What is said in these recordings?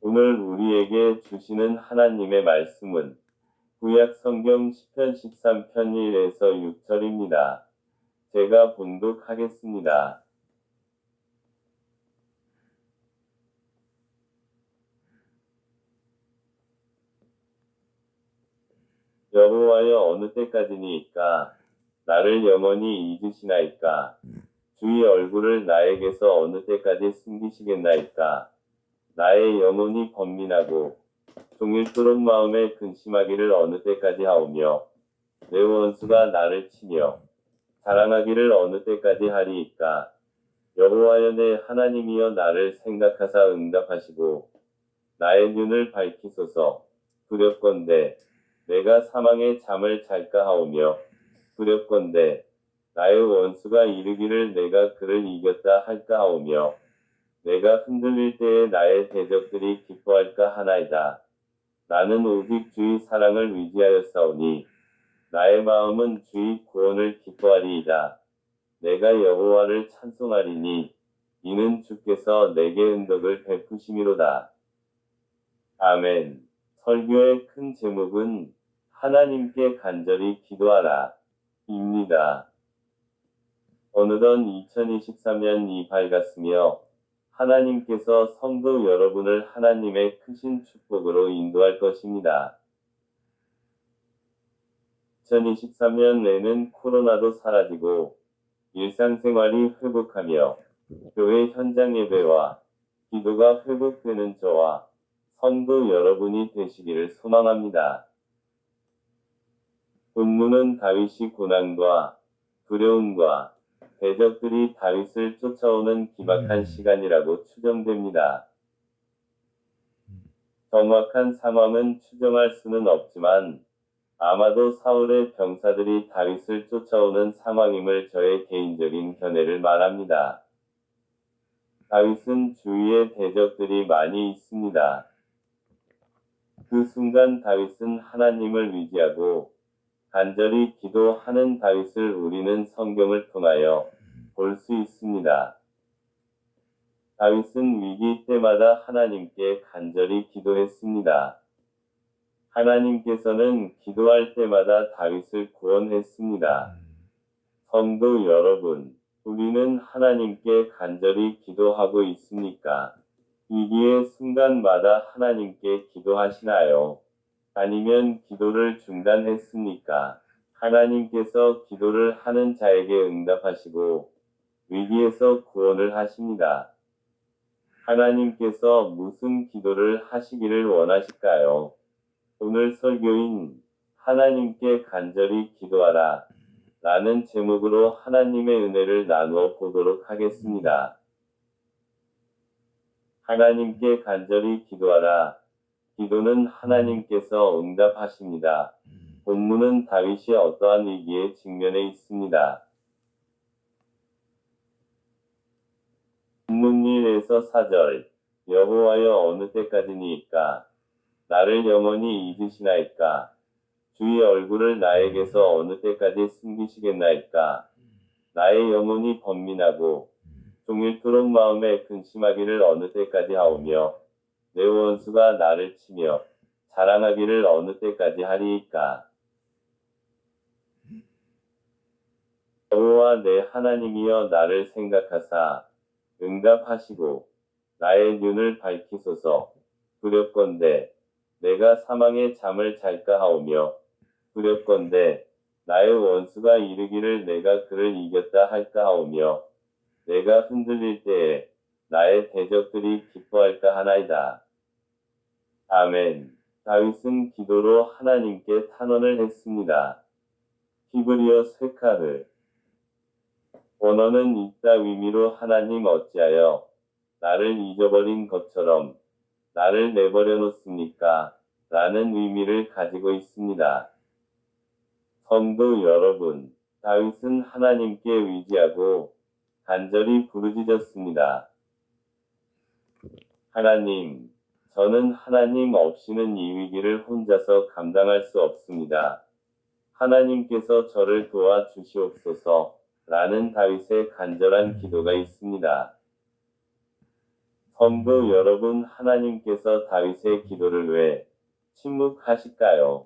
오늘 우리에게 주시는 하나님의 말씀은 구약 성경 시편 13편 1에서 6절입니다. 제가 봉독하겠습니다. 여호와여, 어느 때까지니이까? 나를 영원히 잊으시나이까? 주의 얼굴을 나에게서 어느 때까지 숨기시겠나이까? 나의 영혼이 번민하고 종일토록 마음에 근심하기를 어느 때까지 하오며, 내 원수가 나를 치며 자랑하기를 어느 때까지 하리이까? 여호와여, 내 하나님이여, 나를 생각하사 응답하시고 나의 눈을 밝히소서. 두렵건대 내가 사망의 잠을 잘까 하오며, 두렵건대 나의 원수가 이르기를 내가 그를 이겼다 할까 하오며, 내가 흔들릴 때에 나의 대적들이 기뻐할까 하나이다. 나는 오직 주의 사랑을 의지하였사오니 나의 마음은 주의 구원을 기뻐하리이다. 내가 여호와를 찬송하리니 이는 주께서 내게 은덕을 베푸심이로다. 아멘. 설교의 큰 제목은 하나님께 간절히 기도하라 입니다. 어느덧 2023년이 밝았으며 하나님께서 성도 여러분을 하나님의 크신 축복으로 인도할 것입니다. 2023년에는 코로나도 사라지고 일상생활이 회복하며 교회 현장 예배와 기도가 회복되는 저와 성도 여러분이 되시기를 소망합니다. 본문은 다윗이 고난과 두려움과 대적들이 다윗을 쫓아오는 기박한 시간이라고 추정됩니다. 정확한 상황은 추정할 수는 없지만 아마도 사울의 병사들이 다윗을 쫓아오는 상황임을 저의 개인적인 견해를 말합니다. 다윗은 주위에 대적들이 많이 있습니다. 그 순간 다윗은 하나님을 의지하고 간절히 기도하는 다윗을 우리는 성경을 통하여 볼 수 있습니다. 다윗은 위기 때마다 하나님께 간절히 기도했습니다. 하나님께서는 기도할 때마다 다윗을 구원했습니다. 성도 여러분, 우리는 하나님께 간절히 기도하고 있습니까? 위기의 순간마다 하나님께 기도하시나요? 아니면 기도를 중단했습니까? 하나님께서 기도를 하는 자에게 응답하시고 위기에서 구원을 하십니다. 하나님께서 무슨 기도를 하시기를 원하실까요? 오늘 설교인 하나님께 간절히 기도하라 라는 제목으로 하나님의 은혜를 나누어 보도록 하겠습니다. 하나님께 간절히 기도하라. 기도는 하나님께서 응답하십니다. 본문은 다윗이 어떠한 위기에 직면해 있습니다. 본문 1에서 4절. 여호와여, 어느 때까지니이까? 나를 영원히 잊으시나이까? 주의 얼굴을 나에게서 어느 때까지 숨기시겠나이까? 나의 영혼이 번민하고 종일토록 마음에 근심하기를 어느 때까지 하오며, 내 원수가 나를 치며 자랑하기를 어느 때까지 하리이까? 여호와 내 하나님이여, 나를 생각하사 응답하시고 나의 눈을 밝히소서. 두렵건대 내가 사망의 잠을 잘까 하오며, 두렵건대 나의 원수가 이르기를 내가 그를 이겼다 할까 하오며, 내가 흔들릴 때에 나의 대적들이 기뻐할까 하나이다. 아멘. 다윗은 기도로 하나님께 탄원을 했습니다. 히브리어 쇠카흐. 원어는 있다 의미로 하나님 어찌하여 나를 잊어버린 것처럼 나를 내버려 놓습니까? 라는 의미를 가지고 있습니다. 성도 여러분, 다윗은 하나님께 의지하고 간절히 부르짖었습니다. 하나님, 저는 하나님 없이는 이 위기를 혼자서 감당할 수 없습니다. 하나님께서 저를 도와주시옵소서 라는 다윗의 간절한 기도가 있습니다. 성도 여러분, 하나님께서 다윗의 기도를 왜 침묵하실까요?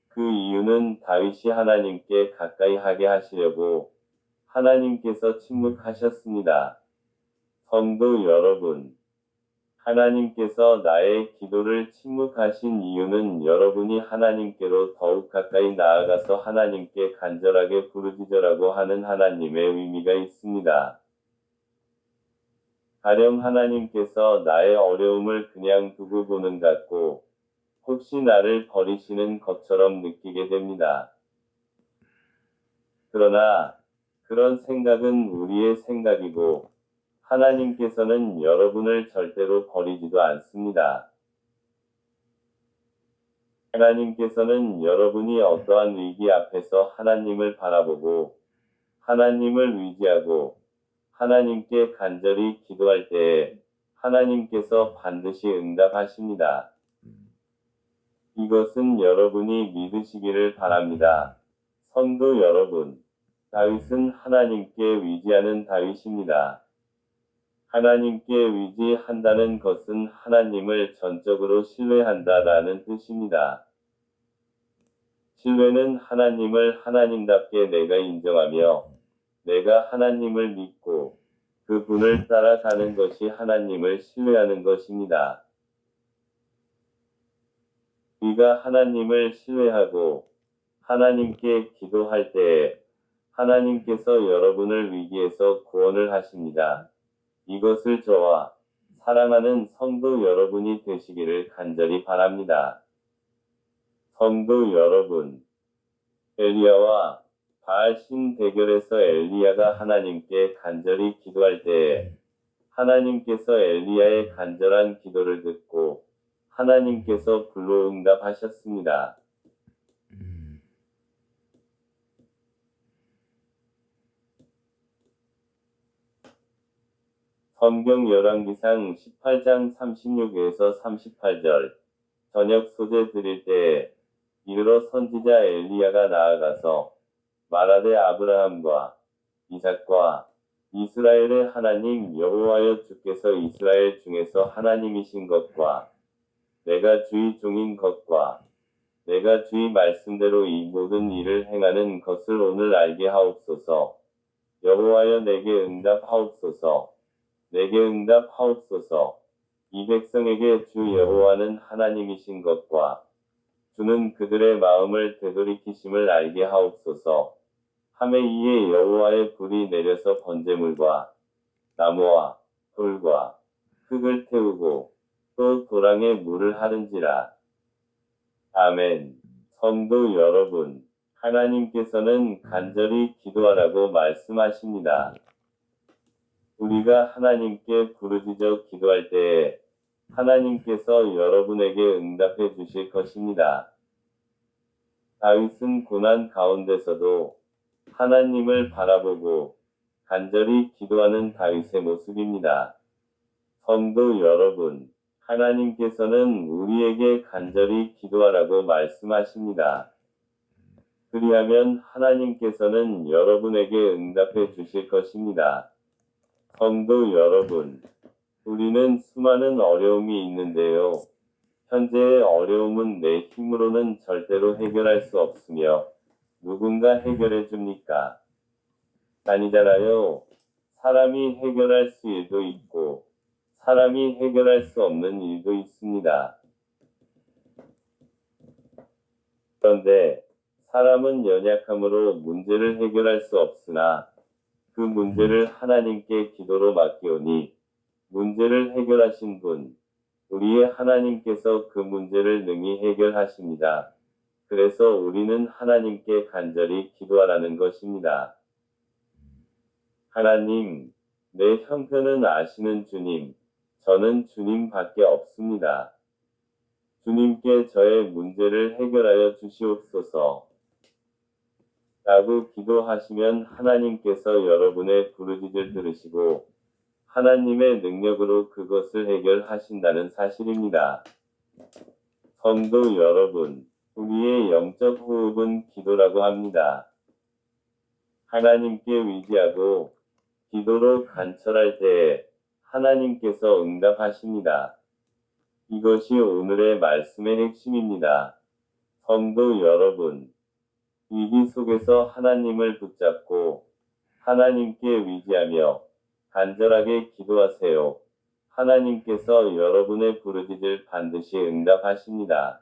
그 이유는 다윗이 하나님께 가까이 하게 하시려고 하나님께서 침묵하셨습니다. 성도 여러분, 하나님께서 나의 기도를 침묵하신 이유는 여러분이 하나님께로 더욱 가까이 나아가서 하나님께 간절하게 부르짖으라고 하는 하나님의 의미가 있습니다. 가령 하나님께서 나의 어려움을 그냥 두고 보는 같고 혹시 나를 버리시는 것처럼 느끼게 됩니다. 그러나 그런 생각은 우리의 생각이고 하나님께서는 여러분을 절대로 버리지도 않습니다. 하나님께서는 여러분이 어떠한 위기 앞에서 하나님을 바라보고 하나님을 의지하고 하나님께 간절히 기도할 때에 하나님께서 반드시 응답하십니다. 이것은 여러분이 믿으시기를 바랍니다. 성도 여러분, 다윗은 하나님께 의지하는 다윗입니다. 하나님께 의지한다는 것은 하나님을 전적으로 신뢰한다라는 뜻입니다. 신뢰는 하나님을 하나님답게 내가 인정하며 내가 하나님을 믿고 그분을 따라가는 것이 하나님을 신뢰하는 것입니다. 우리가 하나님을 신뢰하고 하나님께 기도할 때에 하나님께서 여러분을 위기에서 구원을 하십니다. 이것을 저와 사랑하는 성도 여러분이 되시기를 간절히 바랍니다. 성도 여러분, 엘리야와 바알 신 대결에서 엘리야가 하나님께 간절히 기도할 때에 하나님께서 엘리야의 간절한 기도를 듣고 하나님께서 불로 응답하셨습니다. 성경 열왕기상 18장 36에서 38절 저녁 소재 드릴 때에 이르러 선지자 엘리야가 나아가서 말하되 아브라함과 이삭과 이스라엘의 하나님 여호와여 주께서 이스라엘 중에서 하나님이신 것과 내가 주의 종인 것과 내가 주의 말씀대로 이 모든 일을 행하는 것을 오늘 알게 하옵소서. 여호와여 내게 응답하옵소서. 내게 응답하옵소서. 이 백성에게 주 여호와는 하나님이신 것과 주는 그들의 마음을 되돌이키심을 알게 하옵소서. 하매 이에 여호와의 불이 내려서 번제물과 나무와 돌과 흙을 태우고 또 도랑에 물을 하는지라. 아멘. 성도 여러분, 하나님께서는 간절히 기도하라고 말씀하십니다. 우리가 하나님께 부르짖어 기도할 때에 하나님께서 여러분에게 응답해 주실 것입니다. 다윗은 고난 가운데서도 하나님을 바라보고 간절히 기도하는 다윗의 모습입니다. 성도 여러분, 하나님께서는 우리에게 간절히 기도하라고 말씀하십니다. 그리하면 하나님께서는 여러분에게 응답해 주실 것입니다. 성도 여러분, 우리는 수많은 어려움이 있는데요. 현재의 어려움은 내 힘으로는 절대로 해결할 수 없으며 누군가 해결해 줍니까? 아니잖아요. 사람이 해결할 수 일도 있고 사람이 해결할 수 없는 일도 있습니다. 그런데 사람은 연약함으로 문제를 해결할 수 없으나 그 문제를 하나님께 기도로 맡기오니 문제를 해결하신 분, 우리의 하나님께서 그 문제를 능히 해결하십니다. 그래서 우리는 하나님께 간절히 기도하라는 것입니다. 하나님, 내 형편은 아시는 주님, 저는 주님밖에 없습니다. 주님께 저의 문제를 해결하여 주시옵소서. 라고 기도하시면 하나님께서 여러분의 부르짖을 들으시고 하나님의 능력으로 그것을 해결하신다는 사실입니다. 성도 여러분, 우리의 영적 호흡은 기도라고 합니다. 하나님께 의지하고 기도로 간절할 때에 하나님께서 응답하십니다. 이것이 오늘의 말씀의 핵심입니다. 성도 여러분, 위기 속에서 하나님을 붙잡고 하나님께 위지하며 간절하게 기도하세요. 하나님께서 여러분의 부르짖을 반드시 응답하십니다.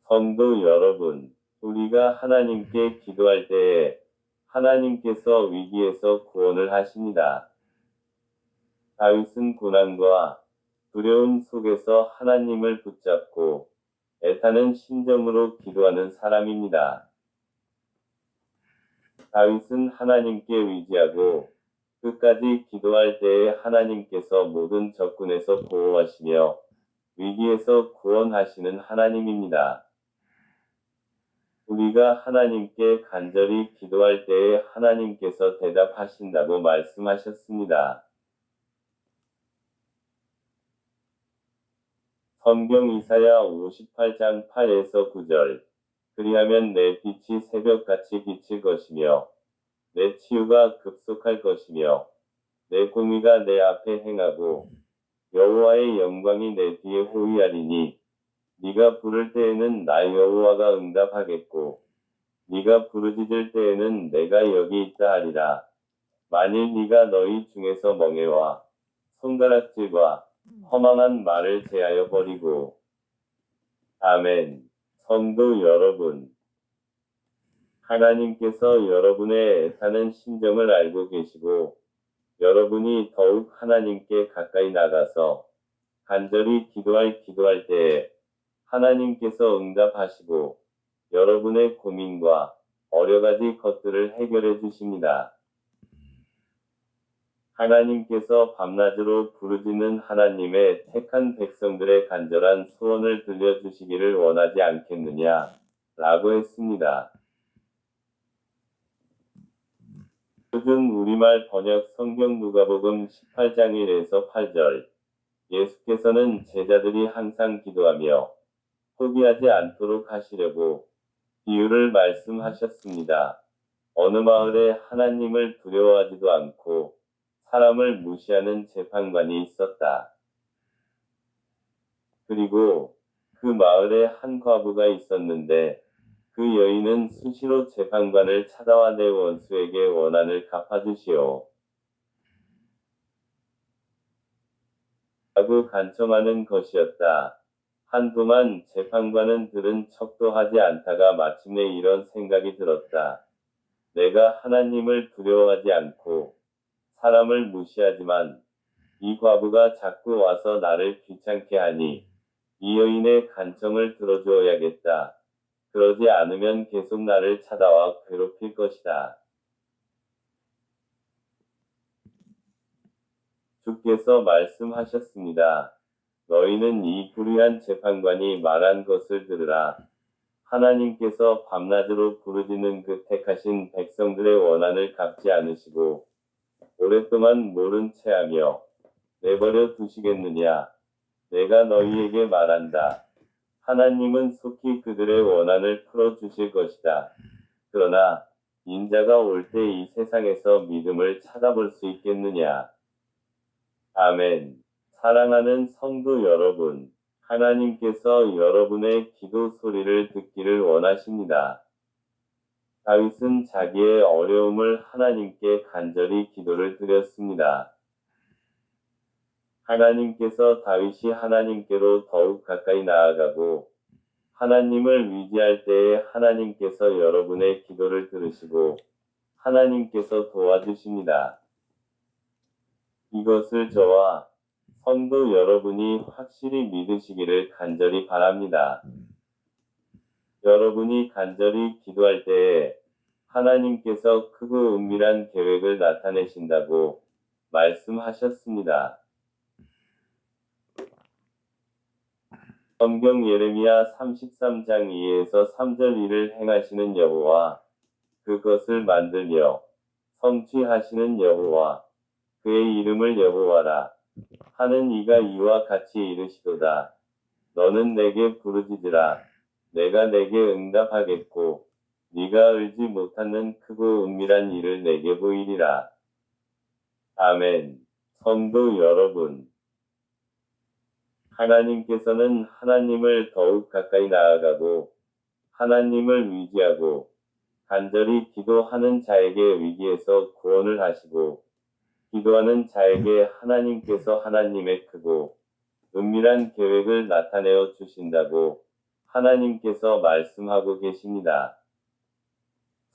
성도 여러분, 우리가 하나님께 기도할 때에 하나님께서 위기에서 구원을 하십니다. 다윗은 고난과 두려움 속에서 하나님을 붙잡고 애타는 심정으로 기도하는 사람입니다. 다윗은 하나님께 위지하고 끝까지 기도할 때에 하나님께서 모든 적군에서 보호하시며 위기에서 구원하시는 하나님입니다. 우리가 하나님께 간절히 기도할 때에 하나님께서 대답하신다고 말씀하셨습니다. 성경 이사야 58장 8에서 9절. 그리하면 내 빛이 새벽같이 비칠 것이며 내 치유가 급속할 것이며 내 공의가 내 앞에 행하고 여호와의 영광이 내 뒤에 호위하리니 네가 부를 때에는 나 여호와가 응답하겠고 네가 부르짖을 때에는 내가 여기 있다 하리라. 만일 네가 너희 중에서 멍에와 손가락질과 허망한 말을 제하여 버리고. 아멘. 성도 여러분, 하나님께서 여러분의 애타는 심정을 알고 계시고 여러분이 더욱 하나님께 가까이 나가서 간절히 기도할 때에 하나님께서 응답하시고 여러분의 고민과 여러 가지 것들을 해결해 주십니다. 하나님께서 밤낮으로 부르짖는 하나님의 택한 백성들의 간절한 소원을 들려주시기를 원하지 않겠느냐? 라고 했습니다. 표준 우리말 번역 성경 누가복음 18장 1에서 8절. 예수께서는 제자들이 항상 기도하며 포기하지 않도록 하시려고 비유를 말씀하셨습니다. 어느 마을에 하나님을 두려워하지도 않고 사람을 무시하는 재판관이 있었다. 그리고 그 마을에 한 과부가 있었는데 그 여인은 수시로 재판관을 찾아와 내 원수에게 원한을 갚아주시오. 라고 간청하는 것이었다. 한동안 재판관은 들은 척도 하지 않다가 마침내 이런 생각이 들었다. 내가 하나님을 두려워하지 않고 사람을 무시하지만 이 과부가 자꾸 와서 나를 귀찮게 하니 이 여인의 간청을 들어주어야겠다. 그러지 않으면 계속 나를 찾아와 괴롭힐 것이다. 주께서 말씀하셨습니다. 너희는 이 불의한 재판관이 말한 것을 들으라. 하나님께서 밤낮으로 부르짖는 그 택하신 백성들의 원한을 갚지 않으시고 오랫동안 모른 체하며 내버려 두시겠느냐? 내가 너희에게 말한다. 하나님은 속히 그들의 원한을 풀어주실 것이다. 그러나 인자가 올 때 이 세상에서 믿음을 찾아볼 수 있겠느냐? 아멘. 사랑하는 성도 여러분, 하나님께서 여러분의 기도 소리를 듣기를 원하십니다. 다윗은 자기의 어려움을 하나님께 간절히 기도를 드렸습니다. 하나님께서 다윗이 하나님께로 더욱 가까이 나아가고 하나님을 위지할 때에 하나님께서 여러분의 기도를 들으시고 하나님께서 도와주십니다. 이것을 저와 성도 여러분이 확실히 믿으시기를 간절히 바랍니다. 여러분이 간절히 기도할 때에 하나님께서 크고 은밀한 계획을 나타내신다고 말씀하셨습니다. 성경 예레미야 33장 2에서 3절 일을 행하시는 여호와, 그것을 만들며 성취하시는 여호와, 그의 이름을 여호와라 하는 이가 이와 같이 이르시도다. 너는 내게 부르짖으라. 내가 내게 응답하겠고 네가 알지 못하는 크고 은밀한 일을 내게 보이리라. 아멘. 성도 여러분, 하나님께서는 하나님을 더욱 가까이 나아가고 하나님을 의지하고 간절히 기도하는 자에게 위기에서 구원을 하시고 기도하는 자에게 하나님께서 하나님의 크고 은밀한 계획을 나타내어 주신다고 하나님께서 말씀하고 계십니다.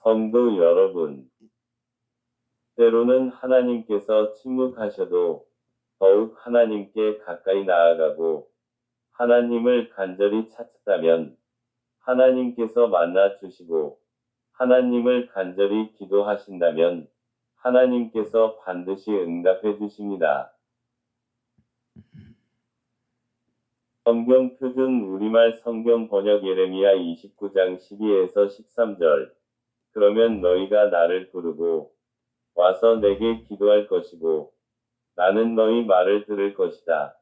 성도 여러분, 때로는 하나님께서 침묵하셔도 더욱 하나님께 가까이 나아가고 하나님을 간절히 찾다면 하나님께서 만나 주시고 하나님을 간절히 기도하신다면 하나님께서 반드시 응답해 주십니다. 성경 표준 우리말 성경 번역 예레미야 29장 12에서 13절. 그러면 너희가 나를 부르고 와서 내게 기도할 것이고 나는 너희 말을 들을 것이다.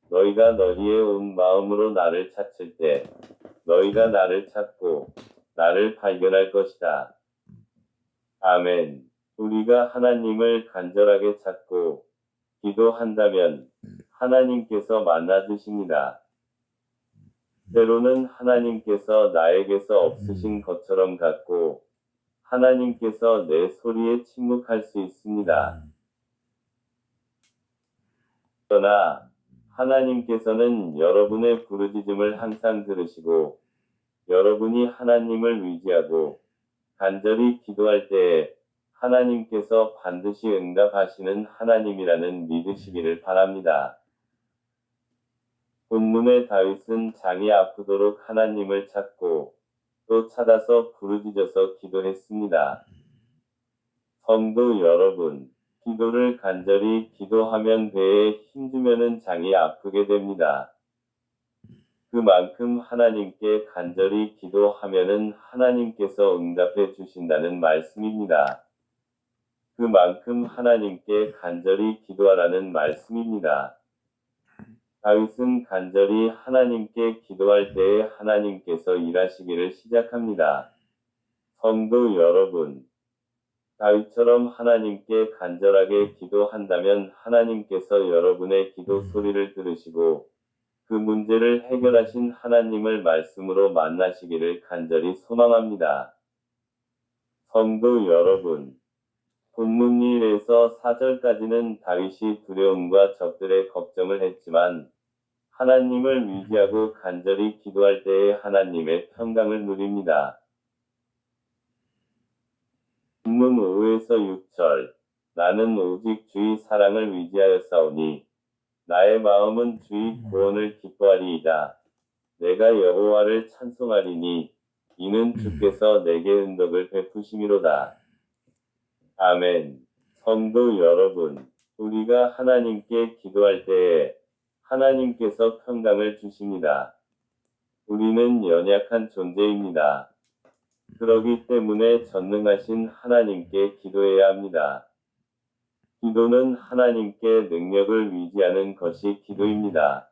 너희가 너희의 온 마음으로 나를 찾을 때 너희가 나를 찾고 나를 발견할 것이다. 아멘. 우리가 하나님을 간절하게 찾고 기도한다면 하나님께서 만나 주십니다. 때로는 하나님께서 나에게서 없으신 것처럼 같고 하나님께서 내 소리에 침묵할 수 있습니다. 그러나 하나님께서는 여러분의 부르짖음을 항상 들으시고 여러분이 하나님을 의지하고 간절히 기도할 때에 하나님께서 반드시 응답하시는 하나님이라는 믿으시기를 바랍니다. 본문의 다윗은 장이 아프도록 하나님을 찾고 또 찾아서 부르짖어서 기도했습니다. 성도 여러분, 기도를 간절히 기도하면 배에 힘주면은 장이 아프게 됩니다. 그만큼 하나님께 간절히 기도하면은 하나님께서 응답해 주신다는 말씀입니다. 그만큼 하나님께 간절히 기도하라는 말씀입니다. 다윗은 간절히 하나님께 기도할 때에 하나님께서 일하시기를 시작합니다. 성도 여러분, 다윗처럼 하나님께 간절하게 기도한다면 하나님께서 여러분의 기도 소리를 들으시고 그 문제를 해결하신 하나님을 말씀으로 만나시기를 간절히 소망합니다. 성도 여러분, 본문 1에서 4절까지는 다윗이 두려움과 적들의 걱정을 했지만 하나님을 의지하고 간절히 기도할 때에 하나님의 평강을 누립니다. 본문 5에서 6절. 나는 오직 주의 사랑을 의지하였사오니 나의 마음은 주의 구원을 기뻐하리이다. 내가 여호와를 찬송하리니 이는 주께서 내게 은덕을 베푸심이로다. 아멘. 성도 여러분, 우리가 하나님께 기도할 때에 하나님께서 평강을 주십니다. 우리는 연약한 존재입니다. 그러기 때문에 전능하신 하나님께 기도해야 합니다. 기도는 하나님께 능력을 의지하는 것이 기도입니다.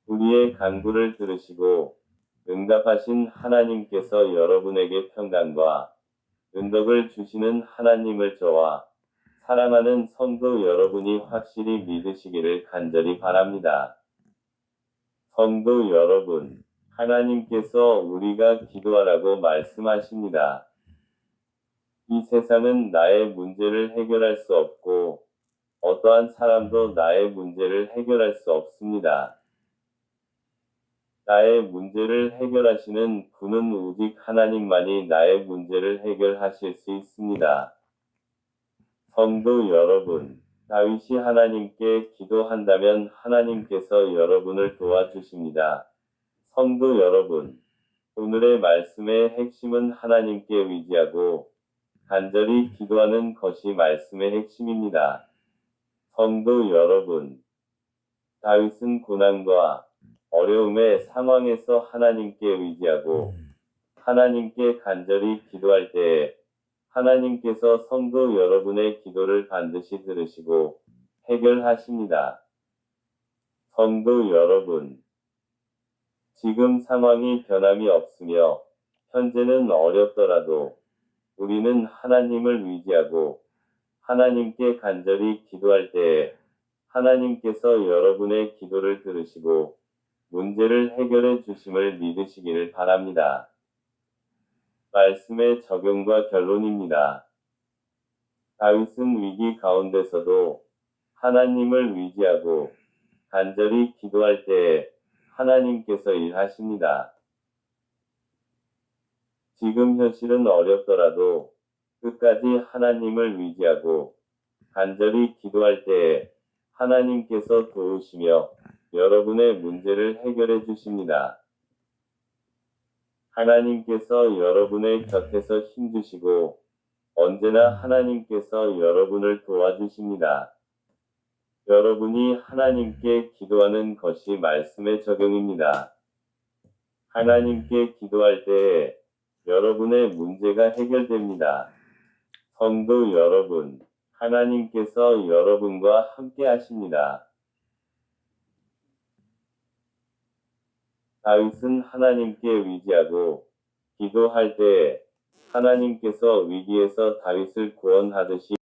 우리의 간구를 들으시고 응답하신 하나님께서 여러분에게 평강과 은덕을 주시는 하나님을 저와 사랑하는 성도 여러분이 확실히 믿으시기를 간절히 바랍니다. 성도 여러분, 하나님께서 우리가 기도하라고 말씀하십니다. 이 세상은 나의 문제를 해결할 수 없고 어떠한 사람도 나의 문제를 해결할 수 없습니다. 나의 문제를 해결하시는 분은 오직 하나님만이 나의 문제를 해결하실 수 있습니다. 성도 여러분, 다윗이 하나님께 기도한다면 하나님께서 여러분을 도와주십니다. 성도 여러분, 오늘의 말씀의 핵심은 하나님께 의지하고 간절히 기도하는 것이 말씀의 핵심입니다. 성도 여러분, 다윗은 고난과 어려움의 상황에서 하나님께 의지하고 하나님께 간절히 기도할 때에 하나님께서 성도 여러분의 기도를 반드시 들으시고 해결하십니다. 성도 여러분, 지금 상황이 변함이 없으며 현재는 어렵더라도 우리는 하나님을 의지하고 하나님께 간절히 기도할 때에 하나님께서 여러분의 기도를 들으시고 문제를 해결해 주심을 믿으시기를 바랍니다. 말씀의 적용과 결론입니다. 다윗은 위기 가운데서도 하나님을 의지하고 간절히 기도할 때에 하나님께서 일하십니다. 지금 현실은 어렵더라도 끝까지 하나님을 의지하고 간절히 기도할 때에 하나님께서 도우시며 여러분의 문제를 해결해 주십니다. 하나님께서 여러분의 곁에서 힘주시고 언제나 하나님께서 여러분을 도와주십니다. 여러분이 하나님께 기도하는 것이 말씀의 적용입니다. 하나님께 기도할 때에 여러분의 문제가 해결됩니다. 성도 여러분, 하나님께서 여러분과 함께 하십니다. 다윗은 하나님께 의지하고 기도할 때에 하나님께서 위기에서 다윗을 구원하듯이